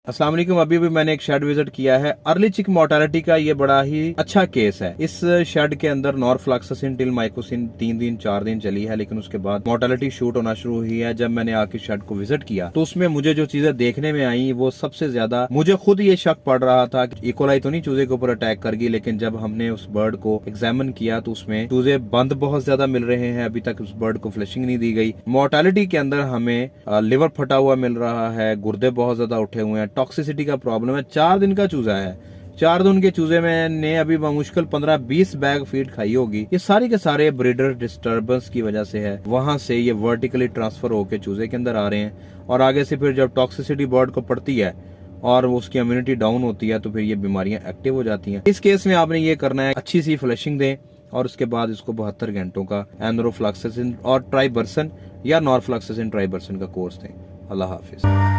अस्सलाम वालेकुम। अभी भी मैंने एक शेड विजिट किया है। अर्ली चिक मोर्टालिटी का ये बड़ा ही अच्छा केस है। इस शेड के अंदर नॉरफ्लॉक्सासिन टिलमाइकोसिन 3 दिन 4 दिन चली है, लेकिन उसके बाद मोर्टालिटी शूट होना शुरू हुई है। जब मैंने आके शेड को विजिट किया तो उसमें मुझे जो चीजें देखने में आई वो सबसे ज्यादा मुझे खुद ये शक पड़ रहा था कि इकोलाई तो नहीं चूजे के ऊपर अटैक कर गई, लेकिन जब हमने उस बर्ड को एग्जामिन किया तो उसमें चूजे बंद बहुत ज्यादा मिल रहे हैं। अभी तक उस बर्ड को फ्लशिंग नहीं दी गई। मोर्टालिटी के अंदर हमें लिवर फटा हुआ मिल रहा है, गुर्दे बहुत ज्यादा उठे हुए हैं, टॉक्सिसिटी का प्रॉब्लम है। 4 दिन का चूजा है। 4 दिन के चूजे में ने अभी मुश्किल 15-20 बैग फीड खाई होगी। ये सारी के सारे ब्रीडर डिस्टर्बेंस की वजह से है। वहां से ये वर्टिकली ट्रांसफर होकर चूजे के अंदर आ रहे हैं और आगे से फिर जब टॉक्सिसिटी बर्ड को पड़ती है और उसकी इम्यूनिटी डाउन होती है तो फिर ये बीमारियां एक्टिव हो जाती हैं। इस केस में आपने ये करना है, अच्छी सी फ्लशिंग दें और उसके बाद इसको 72 घंटों का एनरोफ्लॉक्सासिन और ट्राइबरसन या नॉरफ्लॉक्सासिन ट्राइबरसन का कोर्स दें। अल्लाह हाफिज।